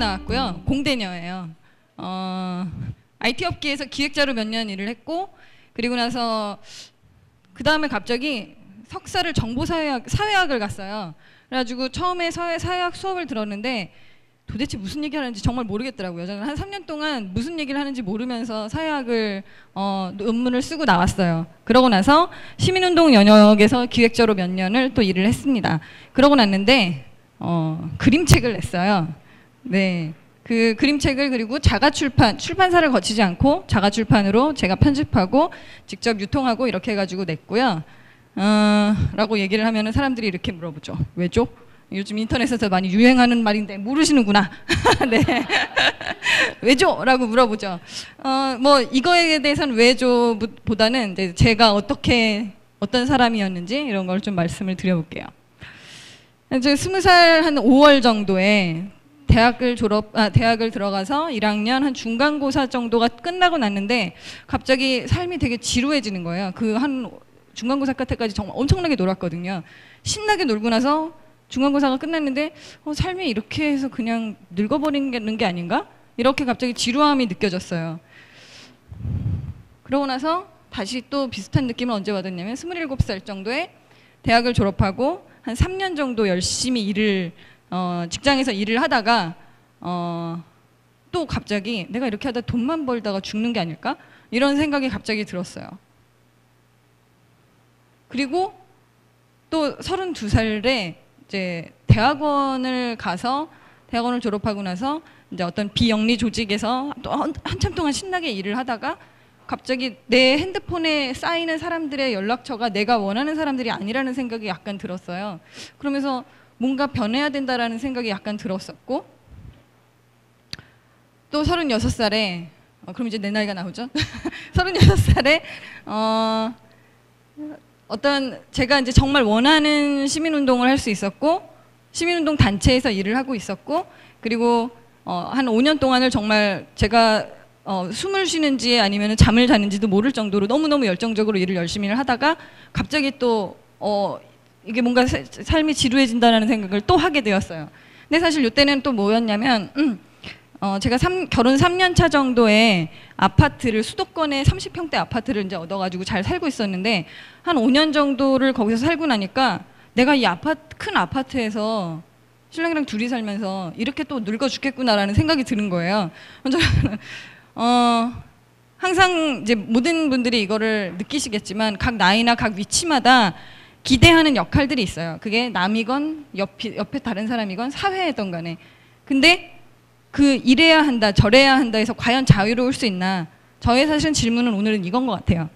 나왔고요. 공대녀예요. IT 업계에서 기획자로 몇 년 일을 했고, 그리고 나서 그 다음에 갑자기 석사를 사회학을 갔어요. 그래가지고 처음에 사회학 수업을 들었는데 도대체 무슨 얘기 하는지 정말 모르겠더라고요. 저는 한 3년 동안 무슨 얘기를 하는지 모르면서 사회학을 논문을 쓰고 나왔어요. 그러고 나서 시민운동 영역에서 기획자로 몇 년을 또 일을 했습니다. 그러고 났는데 그림책을 냈어요. 네, 그 그림책을 그리고 출판사를 거치지 않고 자가출판으로 제가 편집하고 직접 유통하고 이렇게 해가지고 냈고요. 라고 얘기를 하면은 사람들이 이렇게 물어보죠. 왜죠? 요즘 인터넷에서 많이 유행하는 말인데 모르시는구나. 네. 왜죠? 라고 물어보죠. 뭐 이거에 대해서는 왜죠? 보다는 이제 제가 어떤 사람이었는지 이런 걸 좀 말씀을 드려볼게요. 이제 20살 한 5월 정도에 대학을 들어가서 1학년 한 중간고사 정도가 끝나고 났는데 갑자기 삶이 되게 지루해지는 거예요. 그 한 중간고사 때까지 정말 엄청나게 놀았거든요. 신나게 놀고 나서 중간고사가 끝났는데 삶이 이렇게 해서 그냥 늙어버리는 게 아닌가? 이렇게 갑자기 지루함이 느껴졌어요. 그러고 나서 다시 또 비슷한 느낌을 언제 받았냐면 27살 정도에 대학을 졸업하고 한 3년 정도 열심히 직장에서 일을 하다가 또 갑자기 내가 이렇게 하다 돈만 벌다가 죽는 게 아닐까? 이런 생각이 갑자기 들었어요. 그리고 또 32살에 이제 대학원을 졸업하고 나서 이제 어떤 비영리 조직에서 또 한참 동안 신나게 일을 하다가 갑자기 내 핸드폰에 쌓이는 사람들의 연락처가 내가 원하는 사람들이 아니라는 생각이 약간 들었어요. 그러면서 뭔가 변해야 된다라는 생각이 약간 들었었고, 또 36살에 그럼 이제 내 나이가 나오죠. 36살에 제가 이제 정말 원하는 시민운동을 할 수 있었고, 시민운동 단체에서 일을 하고 있었고, 그리고 한 5년 동안을 정말 제가 숨을 쉬는지 아니면 잠을 자는지도 모를 정도로 너무너무 열정적으로 일을 열심히 하다가 갑자기 또 이게 뭔가 삶이 지루해진다는 생각을 또 하게 되었어요. 근데 사실 이때는 또 뭐였냐면 제가 결혼 3년 차 정도에 수도권의 30평대 아파트를 이제 얻어가지고 잘 살고 있었는데 한 5년 정도를 거기서 살고 나니까 내가 이 큰 아파트에서 신랑이랑 둘이 살면서 이렇게 또 늙어 죽겠구나라는 생각이 드는 거예요. 항상 이제 모든 분들이 이거를 느끼시겠지만 각 나이나 각 위치마다 기대하는 역할들이 있어요. 그게 남이건 옆에 다른 사람이건 사회이든 간에. 근데 이래야 한다, 저래야 한다 해서 과연 자유로울 수 있나? 저의 사실은 질문은 오늘은 이건 것 같아요.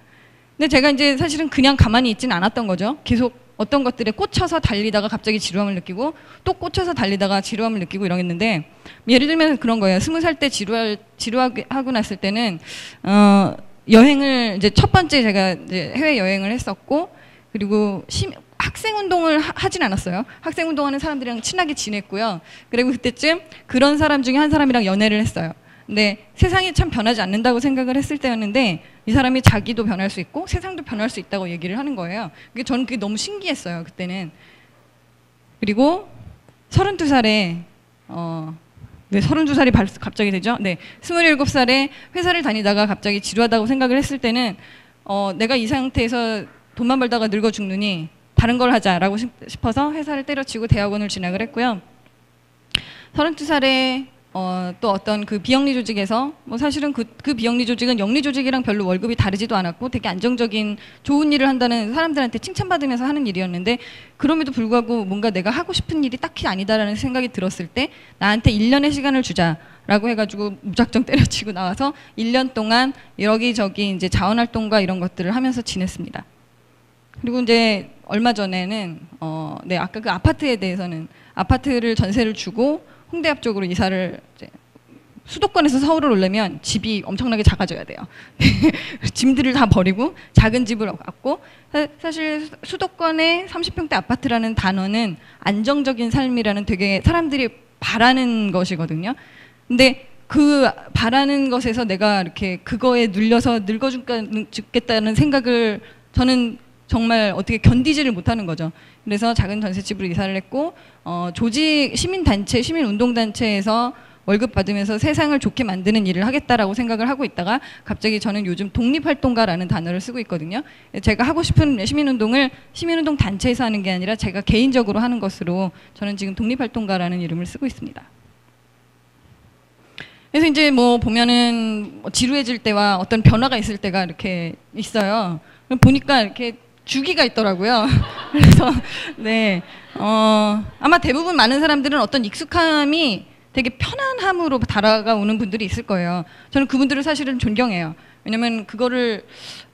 근데 제가 이제 사실은 그냥 가만히 있지는 않았던 거죠. 계속 어떤 것들에 꽂혀서 달리다가 갑자기 지루함을 느끼고 또 꽂혀서 달리다가 지루함을 느끼고 이러겠는데, 예를 들면 그런 거예요. 20살 때 지루하고 났을 때는 여행을 이제 첫 번째 제가 이제 해외 여행을 했었고, 그리고 학생 운동을 하진 않았어요. 학생 운동하는 사람들이랑 친하게 지냈고요. 그리고 그때쯤 그런 사람 중에 한 사람이랑 연애를 했어요. 근데 세상이 참 변하지 않는다고 생각을 했을 때였는데 이 사람이 자기도 변할 수 있고 세상도 변할 수 있다고 얘기를 하는 거예요. 저는 그게 너무 신기했어요, 그때는. 그리고 32살에 왜 32살이 갑자기 되죠? 네, 27살에 회사를 다니다가 갑자기 지루하다고 생각을 했을 때는 내가 이 상태에서 돈만 벌다가 늙어 죽느니 다른 걸 하자라고 싶어서 회사를 때려치고 대학원을 진학을 했고요. 32살에 또 어떤 그 비영리 조직에서 뭐 사실은 그 비영리 조직은 영리 조직이랑 별로 월급이 다르지도 않았고 되게 안정적인 좋은 일을 한다는 사람들한테 칭찬받으면서 하는 일이었는데, 그럼에도 불구하고 뭔가 내가 하고 싶은 일이 딱히 아니다라는 생각이 들었을 때 나한테 1년의 시간을 주자라고 해가지고 무작정 때려치고 나와서 1년 동안 여기저기 이제 자원활동과 이런 것들을 하면서 지냈습니다. 그리고 이제 얼마 전에는 네, 아까 그 아파트에 대해서는 아파트를 전세를 주고 홍대 앞쪽으로 이사를 이제 수도권에서 서울을 오려면 집이 엄청나게 작아져야 돼요. 짐들을 다 버리고 작은 집을 갖고, 사실 수도권의 30평대 아파트라는 단어는 안정적인 삶이라는 되게 사람들이 바라는 것이거든요. 근데 그 바라는 것에서 내가 이렇게 그거에 눌려서 늙어 죽겠다는 생각을 저는 정말 어떻게 견디지를 못하는 거죠. 그래서 작은 전셋집으로 이사를 했고, 시민단체, 시민운동단체에서 월급 받으면서 세상을 좋게 만드는 일을 하겠다라고 생각을 하고 있다가 갑자기 저는 요즘 독립활동가라는 단어를 쓰고 있거든요. 제가 하고 싶은 시민운동을 시민운동 단체에서 하는 게 아니라 제가 개인적으로 하는 것으로 저는 지금 독립활동가라는 이름을 쓰고 있습니다. 그래서 이제 뭐 보면은 지루해질 때와 어떤 변화가 있을 때가 이렇게 있어요. 보니까 이렇게 주기가 있더라고요. 그래서 네, 아마 대부분 많은 사람들은 어떤 익숙함이 되게 편안함으로 다가오는 분들이 있을 거예요. 저는 그분들을 사실은 존경해요. 왜냐면 그거를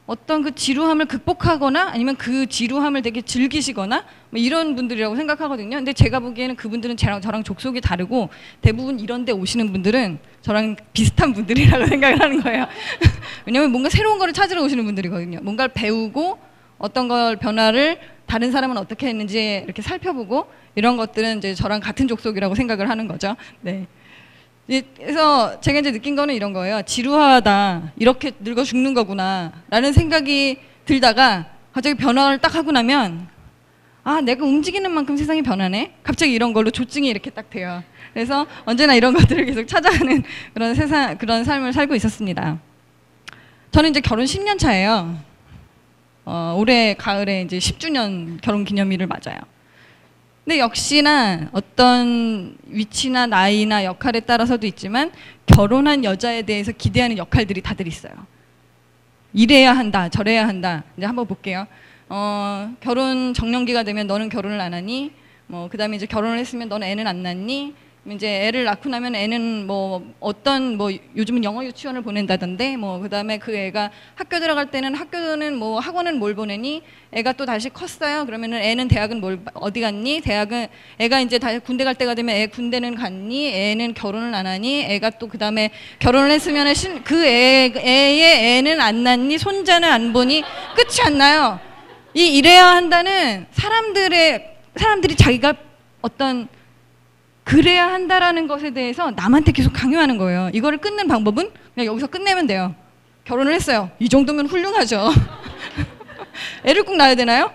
어떤 그 지루함을 극복하거나 아니면 그 지루함을 되게 즐기시거나 뭐 이런 분들이라고 생각하거든요. 근데 제가 보기에는 그분들은 저랑 족속이 다르고 대부분 이런 데 오시는 분들은 저랑 비슷한 분들이라고 생각을 하는 거예요. 왜냐면 뭔가 새로운 거를 찾으러 오시는 분들이거든요. 뭔가를 배우고 어떤 걸 변화를 다른 사람은 어떻게 했는지 이렇게 살펴보고 이런 것들은 이제 저랑 같은 족속이라고 생각을 하는 거죠. 네. 그래서 제가 이제 느낀 거는 이런 거예요. 지루하다. 이렇게 늙어 죽는 거구나. 라는 생각이 들다가 갑자기 변화를 딱 하고 나면 아, 내가 움직이는 만큼 세상이 변하네? 갑자기 이런 걸로 조증이 이렇게 딱 돼요. 그래서 언제나 이런 것들을 계속 찾아가는 그런 삶을 살고 있었습니다. 저는 이제 결혼 10년 차예요. 올해 가을에 이제 10주년 결혼 기념일을 맞아요. 근데 역시나 어떤 위치나 나이나 역할에 따라서도 있지만 결혼한 여자에 대해서 기대하는 역할들이 다들 있어요. 이래야 한다, 저래야 한다. 이제 한번 볼게요. 결혼 정년기가 되면 너는 결혼을 안 하니? 뭐 그다음에 이제 결혼을 했으면 너는 애는 안 낳니? 이제 애를 낳고 나면 애는 뭐 어떤 뭐 요즘은 영어 유치원을 보낸다던데 뭐 그다음에 그 애가 학교 들어갈 때는 학교는 뭐 학원은 뭘 보내니? 애가 또 다시 컸어요. 그러면은 애는 대학은 어디 갔니? 대학은 애가 이제 다 군대 갈 때가 되면 애 군대는 갔니? 애는 결혼을 안 하니? 애가 또 그다음에 결혼을 했으면 그 애의 애는 안 낳니? 손자는 안 보니? 끝이 안 나요. 이래야 한다는 사람들이 자기가 어떤 그래야 한다라는 것에 대해서 남한테 계속 강요하는 거예요. 이거를 끊는 방법은 그냥 여기서 끝내면 돼요. 결혼을 했어요. 이 정도면 훌륭하죠. 애를 꼭 낳아야 되나요?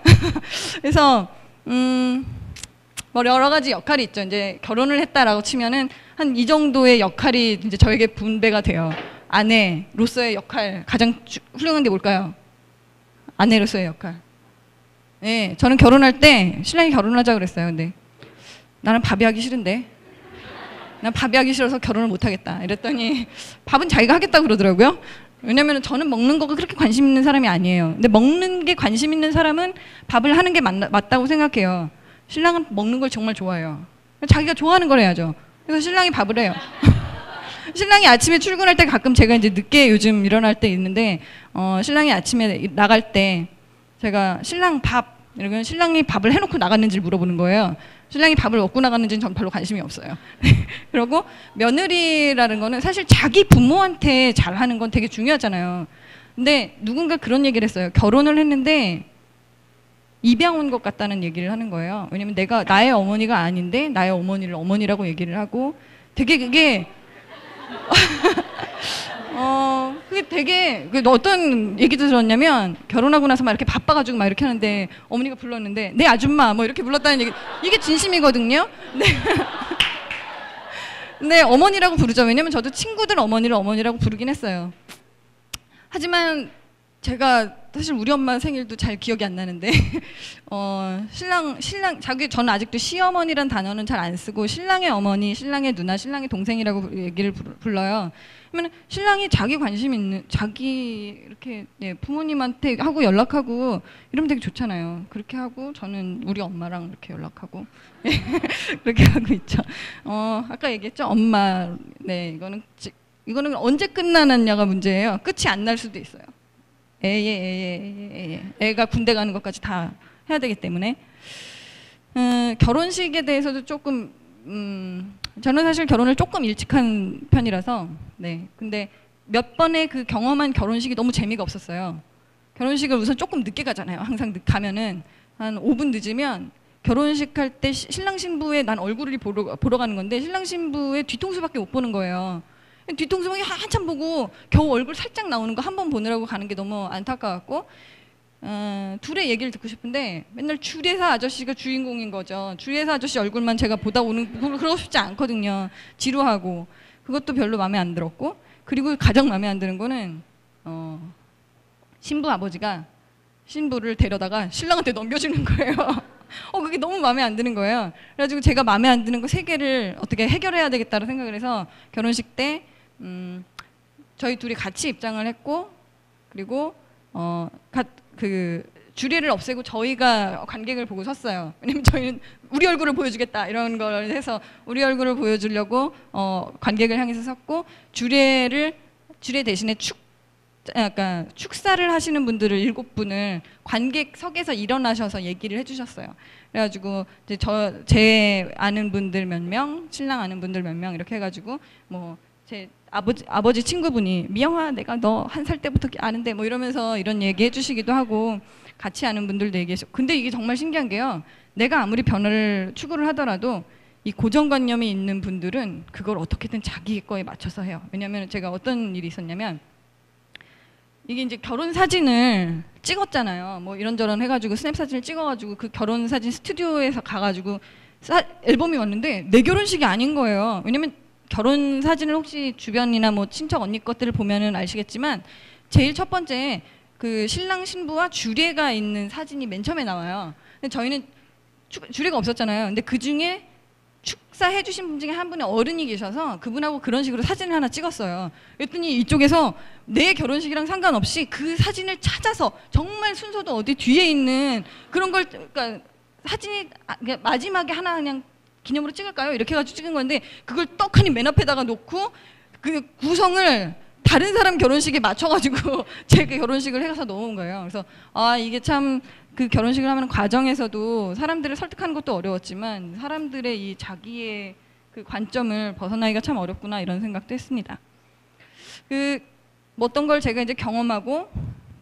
그래서 뭐 여러 가지 역할이 있죠. 이제 결혼을 했다라고 치면은 한 이 정도의 역할이 이제 저에게 분배가 돼요. 아내로서의 역할 가장 훌륭한 게 뭘까요? 아내로서의 역할. 네, 저는 결혼할 때 신랑이 결혼하자 그랬어요. 근데 나는 밥이 하기 싫은데 난 밥이 하기 싫어서 결혼을 못 하겠다 이랬더니 밥은 자기가 하겠다 그러더라고요. 왜냐면 저는 먹는 거가 그렇게 관심 있는 사람이 아니에요. 근데 먹는 게 관심 있는 사람은 밥을 하는 게 맞다고 생각해요. 신랑은 먹는 걸 정말 좋아해요. 자기가 좋아하는 걸 해야죠. 그래서 신랑이 밥을 해요. 신랑이 아침에 출근할 때 가끔 제가 이제 늦게 요즘 일어날 때 있는데 신랑이 아침에 나갈 때 제가 신랑 밥 이러면 신랑이 밥을 해놓고 나갔는지를 물어보는 거예요. 신랑이 밥을 먹고 나갔는지는 전 별로 관심이 없어요. 그리고 며느리라는 거는 사실 자기 부모한테 잘하는 건 되게 중요하잖아요. 근데 누군가 그런 얘기를 했어요. 결혼을 했는데 입양 온 것 같다는 얘기를 하는 거예요. 왜냐면 내가 나의 어머니가 아닌데 나의 어머니를 어머니라고 얘기를 하고 되게 그게 그게 되게 어떤 얘기도 들었냐면 결혼하고 나서 막 이렇게 바빠가지고 막 이렇게 하는데 어머니가 불렀는데 내 아줌마 뭐 이렇게 불렀다는 얘기 이게 진심이거든요. 네. 근데 어머니라고 부르죠. 왜냐면 저도 친구들 어머니를 어머니라고 부르긴 했어요. 하지만 제가 사실 우리 엄마 생일도 잘 기억이 안 나는데 신랑 저는 아직도 시어머니란 단어는 잘 안 쓰고 신랑의 어머니, 신랑의 누나, 신랑의 동생이라고 얘기를 불러요. 그러면 신랑이 자기 관심 있는 자기 이렇게 네, 부모님한테 하고 연락하고 이러면 되게 좋잖아요. 그렇게 하고 저는 우리 엄마랑 이렇게 연락하고 그렇게 하고 있죠. 아까 얘기했죠. 엄마. 네, 이거는 언제 끝나느냐가 문제예요. 끝이 안 날 수도 있어요. 애가 군대 가는 것까지 다 해야 되기 때문에 결혼식에 대해서도 조금 저는 사실 결혼을 조금 일찍 한 편이라서 네 근데 몇 번의 그 경험한 결혼식이 너무 재미가 없었어요. 결혼식을 우선 조금 늦게 가잖아요. 항상 가면은 한 5분 늦으면 결혼식 할 때 신랑 신부의 난 얼굴을 보러 가는 건데 신랑 신부의 뒤통수밖에 못 보는 거예요. 뒤통수 한참 보고 겨우 얼굴 살짝 나오는 거 한 번 보느라고 가는 게 너무 안타까웠고 둘의 얘기를 듣고 싶은데 맨날 주례사 아저씨가 주인공인 거죠. 주례사 아저씨 얼굴만 제가 보다 오는 그러고 싶지 않거든요. 지루하고. 그것도 별로 마음에 안 들었고, 그리고 가장 마음에 안 드는 거는 신부 아버지가 신부를 데려다가 신랑한테 넘겨주는 거예요. 그게 너무 마음에 안 드는 거예요. 그래가지고 제가 마음에 안 드는 거 3개를 어떻게 해결해야 되겠다고 생각을 해서 결혼식 때 저희 둘이 같이 입장을 했고, 그리고 그 주례를 없애고 저희가 관객을 보고 섰어요. 왜냐면 저희는 우리 얼굴을 보여주겠다 이런 걸 해서 우리 얼굴을 보여주려고 관객을 향해서 섰고, 주례 대신에 약간 축사를 하시는 분들을 7분을 관객석에서 일어나셔서 얘기를 해주셨어요. 그래가지고 이제 제 아는 분들 몇 명, 신랑 아는 분들 몇 명 이렇게 해가지고 뭐 제 아버지 친구분이 미영아 내가 너 1살 때부터 아는데 뭐 이러면서 이런 얘기 해주시기도 하고, 같이 아는 분들도 얘기하시고. 근데 이게 정말 신기한 게요, 내가 아무리 변화를 추구를 하더라도 이 고정관념이 있는 분들은 그걸 어떻게든 자기 거에 맞춰서 해요. 왜냐면 제가 어떤 일이 있었냐면, 이게 이제 결혼 사진을 찍었잖아요. 뭐 이런저런 해가지고 스냅 사진을 찍어가지고 그 결혼 사진 스튜디오에서 가가지고 앨범이 왔는데 내 결혼식이 아닌 거예요. 왜냐면 결혼 사진을 혹시 주변이나 뭐 친척 언니 것들을 보면은 아시겠지만, 제일 첫 번째 그 신랑 신부와 주례가 있는 사진이 맨 처음에 나와요. 근데 저희는 주례가 없었잖아요. 근데 그 중에 축사해 주신 분 중에 한 분의 어른이 계셔서 그분하고 그런 식으로 사진을 하나 찍었어요. 그랬더니 이쪽에서 내 결혼식이랑 상관없이 그 사진을 찾아서 정말 순서도 어디 뒤에 있는 그런 걸, 그러니까 사진이 마지막에 하나 그냥 기념으로 찍을까요? 이렇게 해가지고 찍은 건데, 그걸 떡하니 맨 앞에다가 놓고 그 구성을 다른 사람 결혼식에 맞춰가지고 제 결혼식을 해서 넣은 거예요. 그래서 이게 참 그 결혼식을 하는 과정에서도 사람들을 설득하는 것도 어려웠지만 사람들의 이 자기의 그 관점을 벗어나기가 참 어렵구나 이런 생각도 했습니다. 어떤 걸 제가 이제 경험하고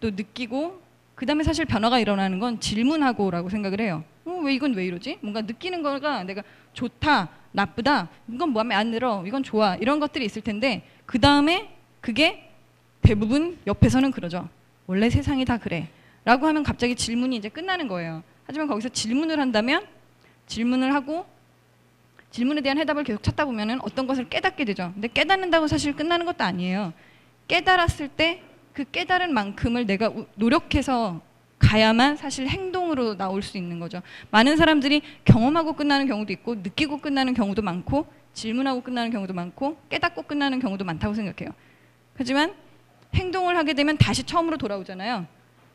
또 느끼고, 그 다음에 사실 변화가 일어나는 건 질문하고라고 생각을 해요. 이건 왜 이러지? 뭔가 느끼는 거가 내가 좋다, 나쁘다, 이건 마음에 안 들어, 이건 좋아, 이런 것들이 있을 텐데, 그 다음에 그게 대부분 옆에서는 그러죠. 원래 세상이 다 그래 라고 하면 갑자기 질문이 이제 끝나는 거예요. 하지만 거기서 질문을 한다면, 질문을 하고 질문에 대한 해답을 계속 찾다 보면은 어떤 것을 깨닫게 되죠. 근데 깨닫는다고 사실 끝나는 것도 아니에요. 깨달았을 때 그 깨달은 만큼을 내가 노력해서 가야만 사실 행동으로 나올 수 있는 거죠. 많은 사람들이 경험하고 끝나는 경우도 있고, 느끼고 끝나는 경우도 많고, 질문하고 끝나는 경우도 많고, 깨닫고 끝나는 경우도 많다고 생각해요. 하지만 행동을 하게 되면 다시 처음으로 돌아오잖아요.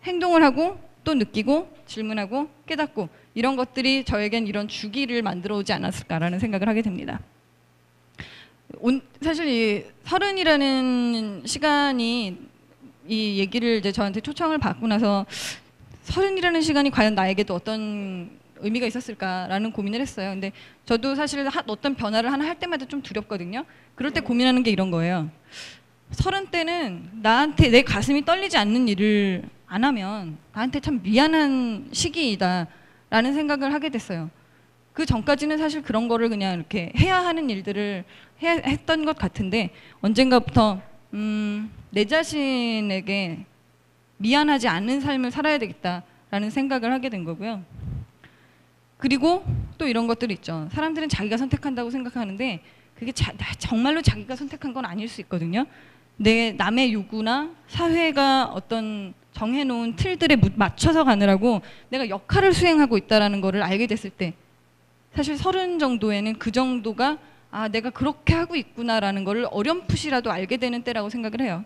행동을 하고 또 느끼고 질문하고 깨닫고, 이런 것들이 저에겐 이런 주기를 만들어 오지 않았을까라는 생각을 하게 됩니다. 사실 이 30이라는 시간이, 이 얘기를 이제 저한테 초청을 받고 나서 30이라는 시간이 과연 나에게도 어떤 의미가 있었을까라는 고민을 했어요. 근데 저도 사실 어떤 변화를 하나 할 때마다 좀 두렵거든요. 그럴 때 고민하는 게 이런 거예요. 30대는 나한테 내 가슴이 떨리지 않는 일을 안 하면 나한테 참 미안한 시기이다 라는 생각을 하게 됐어요. 그 전까지는 사실 그런 거를 그냥 이렇게 해야 하는 일들을 했던 것 같은데, 언젠가부터 내 자신에게 미안하지 않는 삶을 살아야 되겠다라는 생각을 하게 된 거고요. 그리고 또 이런 것들이 있죠. 사람들은 자기가 선택한다고 생각하는데 그게 정말로 자기가 선택한 건 아닐 수 있거든요. 남의 요구나 사회가 어떤 정해놓은 틀들에 맞춰서 가느라고 내가 역할을 수행하고 있다는 거를 알게 됐을 때, 사실 30 정도에는 그 정도가 내가 그렇게 하고 있구나라는 거를 어렴풋이라도 알게 되는 때라고 생각을 해요.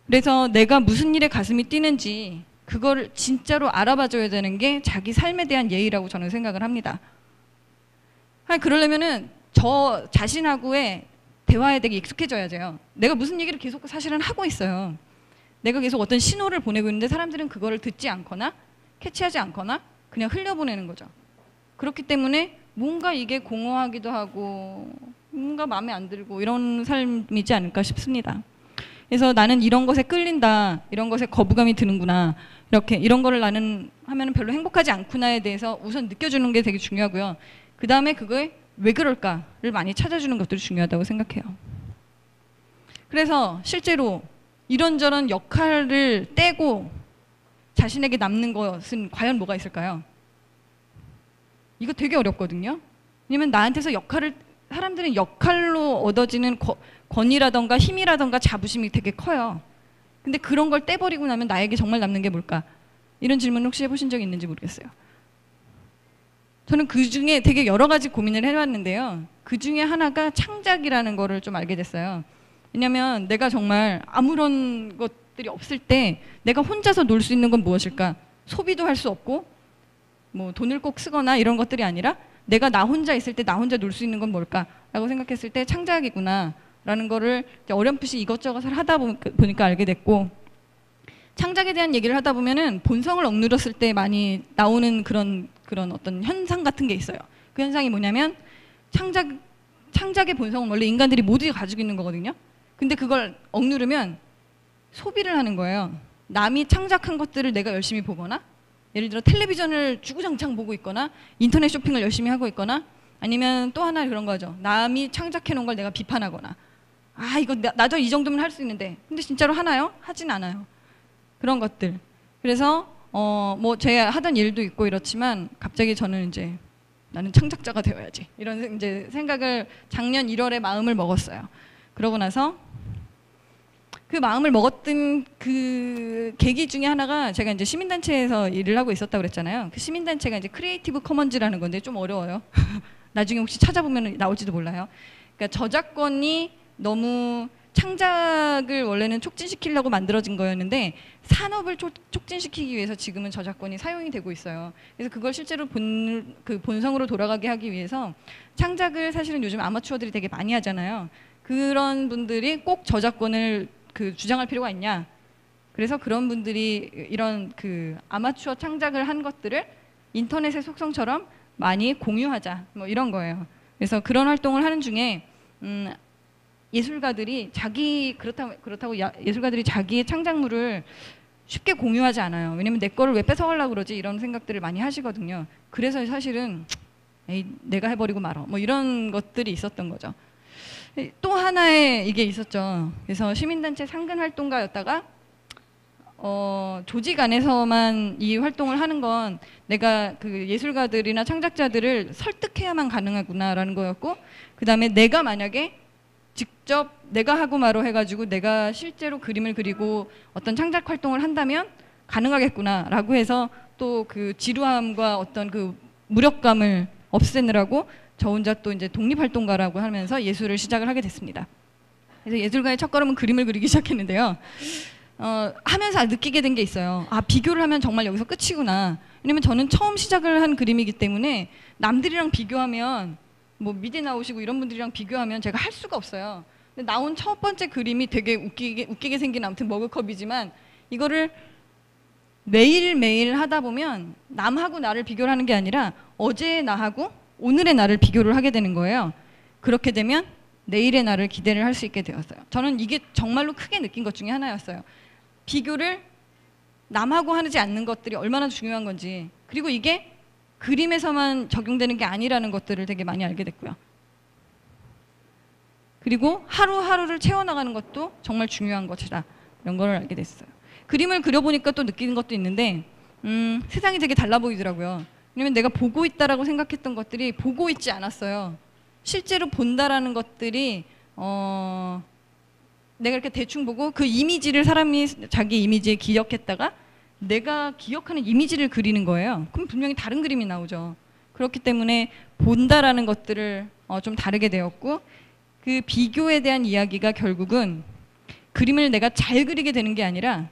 그래서 내가 무슨 일에 가슴이 뛰는지 그거를 진짜로 알아봐줘야 되는 게 자기 삶에 대한 예의라고 저는 생각을 합니다. 그러려면은 저 자신하고의 대화에 되게 익숙해져야 돼요. 내가 무슨 얘기를 계속 사실은 하고 있어요. 내가 계속 어떤 신호를 보내고 있는데 사람들은 그거를 듣지 않거나 캐치하지 않거나 그냥 흘려보내는 거죠. 그렇기 때문에 뭔가 이게 공허하기도 하고 뭔가 마음에 안 들고 이런 삶이지 않을까 싶습니다. 그래서 나는 이런 것에 끌린다, 이런 것에 거부감이 드는구나, 이런 거를 나는 하면 별로 행복하지 않구나에 대해서 우선 느껴주는 게 되게 중요하고요. 그 다음에 그거에 왜 그럴까를 많이 찾아주는 것들이 중요하다고 생각해요. 그래서 실제로 이런저런 역할을 떼고 자신에게 남는 것은 과연 뭐가 있을까요? 이거 되게 어렵거든요. 왜냐면 나한테서 역할을 사람들은 역할로 얻어지는 권위라던가 힘이라던가 자부심이 되게 커요. 근데 그런 걸 떼버리고 나면 나에게 정말 남는 게 뭘까? 이런 질문 혹시 해보신 적 있는지 모르겠어요. 저는 그 중에 되게 여러 가지 고민을 해봤는데요. 그 중에 하나가 창작이라는 거를 좀 알게 됐어요. 왜냐면 내가 정말 아무런 것들이 없을 때 내가 혼자서 놀 수 있는 건 무엇일까? 소비도 할 수 없고 뭐 돈을 꼭 쓰거나 이런 것들이 아니라 내가 나 혼자 있을 때 나 혼자 놀 수 있는 건 뭘까? 라고 생각했을 때 창작이구나 라는 거를 어렴풋이 이것저것을 하다 보니까 알게 됐고, 창작에 대한 얘기를 하다 보면은 본성을 억누렸을 때 많이 나오는 그런 어떤 현상 같은 게 있어요. 그 현상이 뭐냐면 창작의 본성은 원래 인간들이 모두 가지고 있는 거거든요. 근데 그걸 억누르면 소비를 하는 거예요. 남이 창작한 것들을 내가 열심히 보거나, 예를 들어 텔레비전을 주구장창 보고 있거나 인터넷 쇼핑을 열심히 하고 있거나, 아니면 또 하나 그런 거죠. 남이 창작해 놓은 걸 내가 비판하거나, 아 이거 나도 이 정도면 할 수 있는데, 근데 진짜로 하나요? 하진 않아요. 그런 것들. 그래서 뭐 제가 하던 일도 있고 이렇지만 갑자기 저는 이제 나는 창작자가 되어야지 이런 이제 생각을 작년 1월에 마음을 먹었어요. 그러고 나서 그 마음을 먹었던 그 계기 중에 하나가, 제가 이제 시민단체에서 일을 하고 있었다고 그랬잖아요. 그 시민단체가 이제 크리에이티브 커먼즈라는 건데 좀 어려워요. 나중에 혹시 찾아보면 나올지도 몰라요. 그러니까 저작권이 너무 창작을 원래는 촉진시키려고 만들어진 거였는데 산업을 촉진시키기 위해서 지금은 저작권이 사용이 되고 있어요. 그래서 그걸 실제로 본성으로 돌아가게 하기 위해서 창작을 사실은 요즘 아마추어들이 되게 많이 하잖아요. 그런 분들이 꼭 저작권을 주장할 필요가 있냐? 그래서 그런 분들이 이런 아마추어 창작을 한 것들을 인터넷의 속성처럼 많이 공유하자, 뭐 이런 거예요. 그래서 그런 활동을 하는 중에 예술가들이 그렇다고 예술가들이 자기의 창작물을 쉽게 공유하지 않아요. 왜냐면 내 거를 왜 뺏어가려고 그러지? 이런 생각들을 많이 하시거든요. 그래서 사실은 에이, 내가 해버리고 말어. 뭐 이런 것들이 있었던 거죠. 또 하나의 이게 있었죠. 그래서 시민단체 상근 활동가였다가 조직 안에서만 이 활동을 하는 건 내가 그 예술가들이나 창작자들을 설득해야만 가능하구나라는 거였고, 그 다음에 내가 만약에 직접 내가 하고 마로 해가지고 내가 실제로 그림을 그리고 어떤 창작 활동을 한다면 가능하겠구나라고 해서 또 그 지루함과 어떤 그 무력감을 없애느라고 저 혼자 또 이제 독립활동가라고 하면서 예술을 시작을 하게 됐습니다. 그래서 예술가의 첫걸음은 그림을 그리기 시작했는데요. 하면서 느끼게 된 게 있어요. 아, 비교를 하면 정말 여기서 끝이구나. 왜냐면 저는 처음 시작을 한 그림이기 때문에 남들이랑 비교하면, 뭐 미대 나오시고 이런 분들이랑 비교하면 제가 할 수가 없어요. 근데 나온 첫 번째 그림이 되게 웃기게 생긴 아무튼 머그컵이지만, 이거를 매일매일 하다 보면 남하고 나를 비교를 하는 게 아니라 어제의 나하고 오늘의 나를 비교를 하게 되는 거예요. 그렇게 되면 내일의 나를 기대를 할 수 있게 되었어요. 저는 이게 정말로 크게 느낀 것 중에 하나였어요. 비교를 남하고 하지 않는 것들이 얼마나 중요한 건지, 그리고 이게 그림에서만 적용되는 게 아니라는 것들을 되게 많이 알게 됐고요. 그리고 하루하루를 채워나가는 것도 정말 중요한 것이다, 이런 걸 알게 됐어요. 그림을 그려보니까 또 느끼는 것도 있는데 세상이 되게 달라 보이더라고요. 왜냐면 내가 보고 있다라고 생각했던 것들이 보고 있지 않았어요. 실제로 본다라는 것들이 내가 이렇게 대충 보고 그 이미지를 사람이 자기 이미지에 기억했다가 내가 기억하는 이미지를 그리는 거예요. 그럼 분명히 다른 그림이 나오죠. 그렇기 때문에 본다라는 것들을 좀 다르게 되었고, 그 비교에 대한 이야기가 결국은 그림을 내가 잘 그리게 되는 게 아니라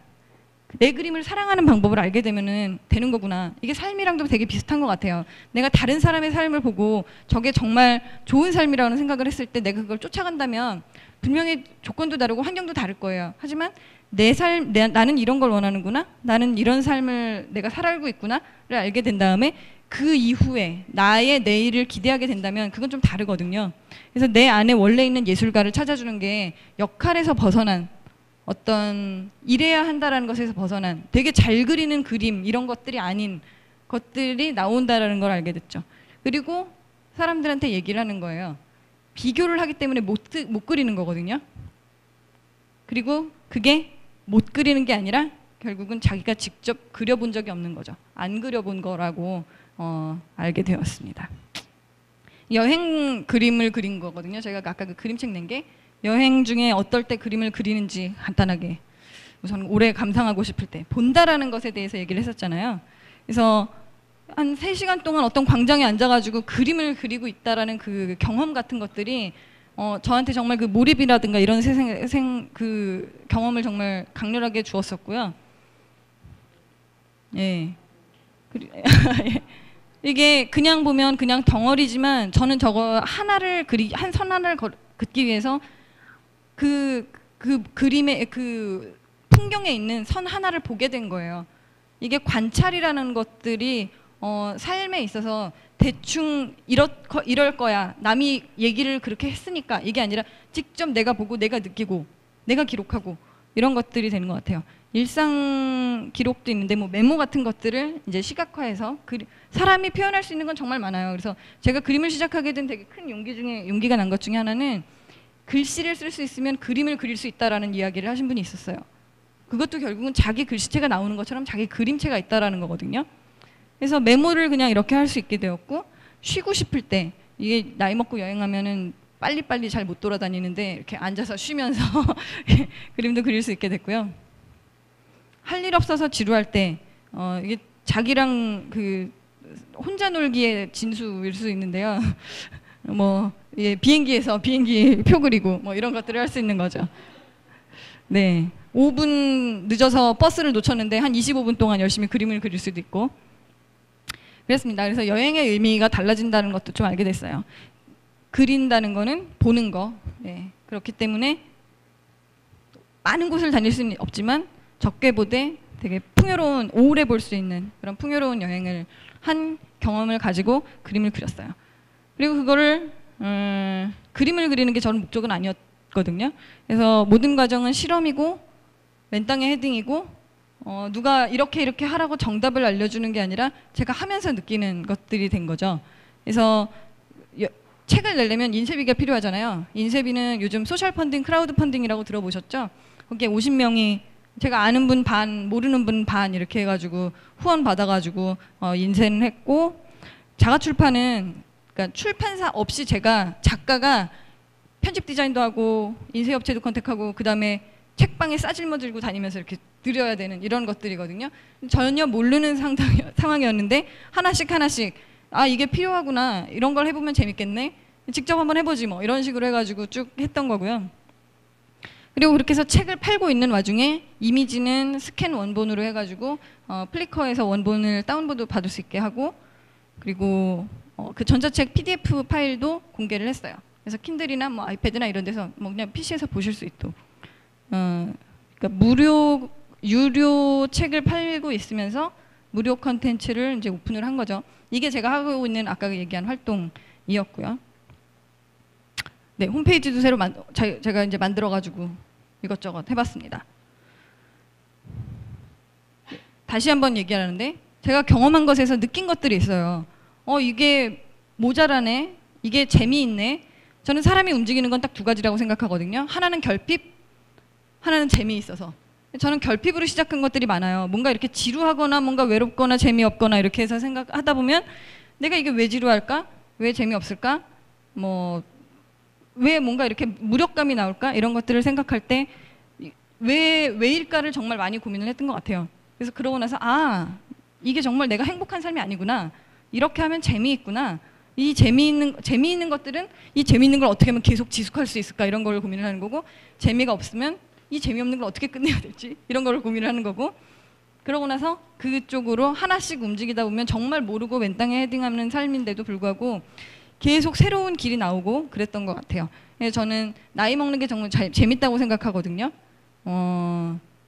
내 그림을 사랑하는 방법을 알게 되면은 되는 거구나. 이게 삶이랑도 되게 비슷한 것 같아요. 내가 다른 사람의 삶을 보고 저게 정말 좋은 삶이라는 생각을 했을 때 내가 그걸 쫓아간다면 분명히 조건도 다르고 환경도 다를 거예요. 하지만 나는 이런 걸 원하는구나, 나는 이런 삶을 내가 살아가고 있구나를 알게 된 다음에 그 이후에 나의 내일을 기대하게 된다면 그건 좀 다르거든요. 그래서 내 안에 원래 있는 예술가를 찾아주는 게 역할에서 벗어난, 어떤 이래야 한다라는 것에서 벗어난, 되게 잘 그리는 그림 이런 것들이 아닌 것들이 나온다라는 걸 알게 됐죠. 그리고 사람들한테 얘기를 하는 거예요. 비교를 하기 때문에 못 그리는 거거든요. 그리고 그게 못 그리는 게 아니라 결국은 자기가 직접 그려본 적이 없는 거죠. 안 그려본 거라고 알게 되었습니다. 여행 그림을 그린 거거든요. 저희가 아까 그 그림책 낸 게 여행 중에 어떨 때 그림을 그리는지 간단하게 우선 오래 감상하고 싶을 때 본다라는 것에 대해서 얘기를 했었잖아요. 그래서 한 3시간 동안 어떤 광장에 앉아가지고 그림을 그리고 있다라는 그 경험 같은 것들이 저한테 정말 그 몰입이라든가 이런 그 경험을 정말 강렬하게 주었었고요. 예. 이게 그냥 보면 그냥 덩어리지만 저는 저거 하나를 한 선 하나를 긋기 위해서 그 그림의 그 풍경에 있는 선 하나를 보게 된 거예요. 이게 관찰이라는 것들이 삶에 있어서 대충 이럴 거야. 남이 얘기를 그렇게 했으니까 이게 아니라 직접 내가 보고 내가 느끼고 내가 기록하고 이런 것들이 되는 것 같아요. 일상 기록도 있는데 뭐 메모 같은 것들을 이제 시각화해서 사람이 표현할 수 있는 건 정말 많아요. 그래서 제가 그림을 시작하게 된 되게 큰 용기가 난 것 중에 하나는 글씨를 쓸 수 있으면 그림을 그릴 수 있다라는 이야기를 하신 분이 있었어요. 그것도 결국은 자기 글씨체가 나오는 것처럼 자기 그림체가 있다라는 거거든요. 그래서 메모를 그냥 이렇게 할 수 있게 되었고 쉬고 싶을 때 이게 나이 먹고 여행하면은 빨리빨리 잘 못 돌아다니는데 이렇게 앉아서 쉬면서 그림도 그릴 수 있게 됐고요. 할 일 없어서 지루할 때 이게 자기랑 그 혼자 놀기의 진수일 수 있는데요. 뭐 예, 비행기에서 비행기 표 그리고 뭐 이런 것들을 할 수 있는 거죠. 네, 5분 늦어서 버스를 놓쳤는데 한 25분 동안 열심히 그림을 그릴 수도 있고 그렇습니다. 그래서 여행의 의미가 달라진다는 것도 좀 알게 됐어요. 그린다는 거는 보는 거. 네, 그렇기 때문에 많은 곳을 다닐 수는 없지만 적게 보되 되게 풍요로운 오래 볼 수 있는 그런 풍요로운 여행을 한 경험을 가지고 그림을 그렸어요. 그리고 그거를 그림을 그리는 게 저는 목적은 아니었거든요. 그래서 모든 과정은 실험이고 맨땅에 헤딩이고 누가 이렇게 하라고 정답을 알려주는 게 아니라 제가 하면서 느끼는 것들이 된 거죠. 그래서 책을 내려면 인쇄비가 필요하잖아요. 인쇄비는 요즘 소셜 펀딩, 크라우드 펀딩이라고 들어보셨죠? 거기에 50명이 제가 아는 분 반, 모르는 분 반 이렇게 해가지고 후원 받아가지고 인쇄는 했고 자가 출판은 그러니까 출판사 없이 제가 작가가 편집 디자인도 하고 인쇄업체도 컨택하고 그 다음에 책방에 싸질러 들고 다니면서 이렇게 드려야 되는 이런 것들이거든요. 전혀 모르는 상황이었는데 하나씩 아 이게 필요하구나 이런 걸 해보면 재밌겠네 직접 한번 해보지 뭐 이런 식으로 해가지고 쭉 했던 거고요. 그리고 그렇게 해서 책을 팔고 있는 와중에 이미지는 스캔 원본으로 해가지고 플리커에서 원본을 다운로드 받을 수 있게 하고 그리고 그 전자책 PDF 파일도 공개를 했어요. 그래서 킨들이나 뭐 아이패드나 이런 데서 뭐 그냥 PC에서 보실 수 있도록 그러니까 유료 책을 팔고 있으면서 무료 컨텐츠를 이제 오픈을 한 거죠. 이게 제가 하고 있는 아까 얘기한 활동이었고요. 네, 홈페이지도 새로 제가 이제 만들어가지고 이것저것 해봤습니다. 다시 한번 얘기하는데 제가 경험한 것에서 느낀 것들이 있어요. 이게 모자라네, 이게 재미있네. 저는 사람이 움직이는 건 딱 2가지라고 생각하거든요. 하나는 결핍, 하나는 재미있어서. 저는 결핍으로 시작한 것들이 많아요. 뭔가 이렇게 지루하거나 뭔가 외롭거나 재미없거나 이렇게 해서 생각하다 보면 내가 이게 왜 지루할까? 왜 재미없을까? 왜 뭔가 이렇게 무력감이 나올까? 이런 것들을 생각할 때 왜일까를 정말 많이 고민을 했던 것 같아요. 그래서 그러고 나서 이게 정말 내가 행복한 삶이 아니구나. 이렇게 하면 재미있구나. 이 재미있는 것들은 이 재미있는 걸 어떻게 하면 계속 지속할 수 있을까? 이런 걸 고민을 하는 거고 재미가 없으면 이 재미없는 걸 어떻게 끝내야 될지 이런 걸 고민을 하는 거고 그러고 나서 그쪽으로 하나씩 움직이다 보면 정말 모르고 맨땅에 헤딩하는 삶인데도 불구하고 계속 새로운 길이 나오고 그랬던 것 같아요. 그래서 저는 나이 먹는 게 정말 재밌다고 생각하거든요.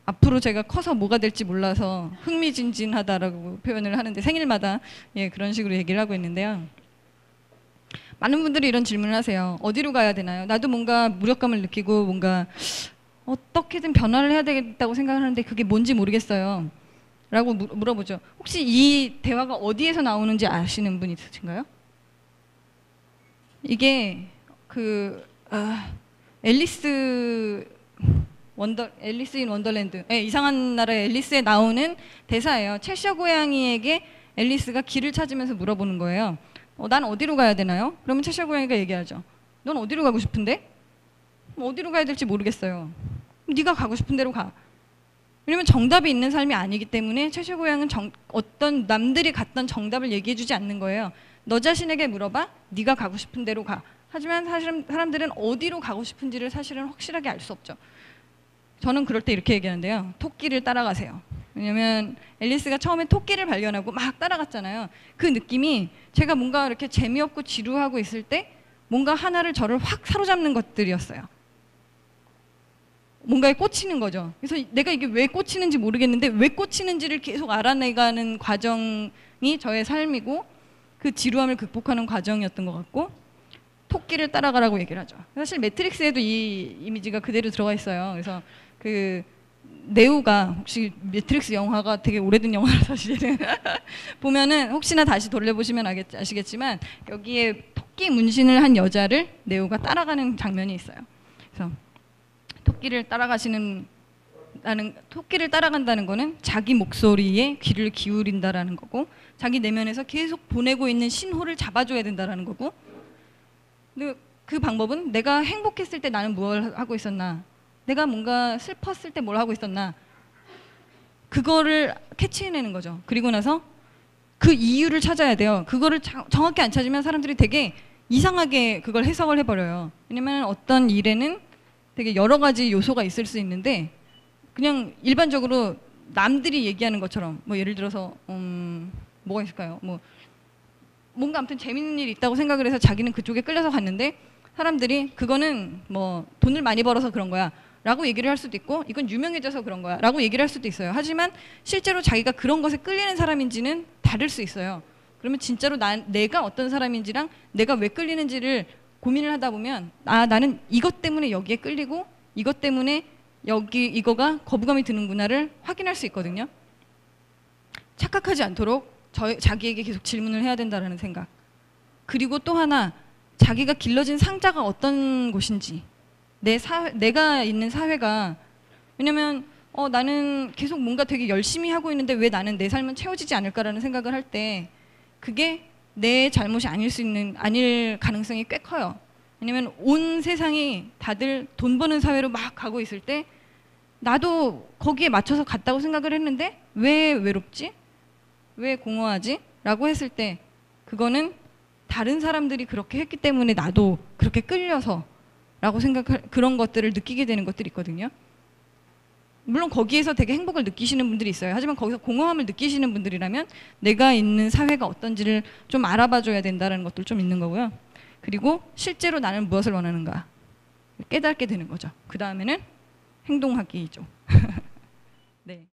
앞으로 제가 커서 뭐가 될지 몰라서 흥미진진하다라고 표현을 하는데 생일마다 그런 식으로 얘기를 하고 있는데요. 많은 분들이 이런 질문을 하세요. 어디로 가야 되나요? 나도 뭔가 무력감을 느끼고 뭔가 어떻게든 변화를 해야 되겠다고 생각하는데 그게 뭔지 모르겠어요. 라고 물어보죠. 혹시 이 대화가 어디에서 나오는지 아시는 분 있으신가요? 이게 앨리스 인 원더랜드 이상한 나라의 앨리스에 나오는 대사예요. 채셔 고양이에게 앨리스가 길을 찾으면서 물어보는 거예요. 난 어디로 가야 되나요? 그러면 채샤 고양이가 얘기하죠. 넌 어디로 가고 싶은데? 어디로 가야 될지 모르겠어요. 네가 가고 싶은 대로 가. 왜냐면 정답이 있는 삶이 아니기 때문에 채샤 고양이는 어떤 남들이 갔던 정답을 얘기해주지 않는 거예요. 너 자신에게 물어봐. 네가 가고 싶은 대로 가. 하지만 사실 사람들은 어디로 가고 싶은지를 사실은 확실하게 알 수 없죠. 저는 그럴 때 이렇게 얘기하는데요. 토끼를 따라가세요. 왜냐면 앨리스가 처음에 토끼를 발견하고 막 따라갔잖아요. 그 느낌이 제가 뭔가 이렇게 재미없고 지루하고 있을 때 뭔가 하나를 저를 확 사로잡는 것들이었어요. 뭔가에 꽂히는 거죠. 그래서 내가 이게 왜 꽂히는지 모르겠는데 왜 꽂히는지를 계속 알아내가는 과정이 저의 삶이고 그 지루함을 극복하는 과정이었던 것 같고 토끼를 따라가라고 얘기를 하죠. 사실 매트릭스에도 이 이미지가 그대로 들어가 있어요. 그래서 그 네오가 혹시 매트릭스 영화가 되게 오래된 영화라 사실은 보면은 혹시나 다시 돌려보시면 아시겠지만 여기에 토끼 문신을 한 여자를 네오가 따라가는 장면이 있어요. 그래서 토끼를 따라간다는 거는 자기 목소리에 귀를 기울인다라는 거고 자기 내면에서 계속 보내고 있는 신호를 잡아줘야 된다라는 거고 근데 그 방법은 내가 행복했을 때 나는 뭘 하고 있었나 내가 뭔가 슬펐을 때 뭘 하고 있었나 그거를 캐치해내는 거죠. 그리고 나서 그 이유를 찾아야 돼요. 그거를 정확히 안 찾으면 사람들이 되게 이상하게 그걸 해석을 해버려요. 왜냐면 어떤 일에는 되게 여러 가지 요소가 있을 수 있는데 그냥 일반적으로 남들이 얘기하는 것처럼 뭐 예를 들어서 뭐가 있을까요? 뭐 뭔가 아무튼 재밌는 일이 있다고 생각을 해서 자기는 그쪽에 끌려서 갔는데 사람들이 그거는 뭐 돈을 많이 벌어서 그런 거야 라고 얘기를 할 수도 있고 이건 유명해져서 그런 거야 라고 얘기를 할 수도 있어요. 하지만 실제로 자기가 그런 것에 끌리는 사람인지는 다를 수 있어요. 그러면 진짜로 내가 어떤 사람인지랑 내가 왜 끌리는지를 고민을 하다 보면 나는 이것 때문에 여기에 끌리고 이것 때문에 이거가 거부감이 드는구나를 확인할 수 있거든요. 착각하지 않도록 자기에게 계속 질문을 해야 된다는 생각. 그리고 또 하나 자기가 길러진 상자가 어떤 곳인지 내가 있는 사회가 왜냐면 나는 계속 뭔가 되게 열심히 하고 있는데 왜 나는 내 삶은 채워지지 않을까라는 생각을 할 때 그게 내 잘못이 아닐 가능성이 꽤 커요. 왜냐면 온 세상이 다들 돈 버는 사회로 막 가고 있을 때 나도 거기에 맞춰서 갔다고 생각을 했는데 왜 외롭지? 왜 공허하지? 라고 했을 때 그거는 다른 사람들이 그렇게 했기 때문에 나도 그렇게 끌려서 라고 그런 것들을 느끼게 되는 것들이 있거든요. 물론 거기에서 되게 행복을 느끼시는 분들이 있어요. 하지만 거기서 공허함을 느끼시는 분들이라면 내가 있는 사회가 어떤지를 좀 알아봐 줘야 된다는 것도 좀 있는 거고요. 그리고 실제로 나는 무엇을 원하는가 깨닫게 되는 거죠. 그 다음에는 행동하기죠. 네.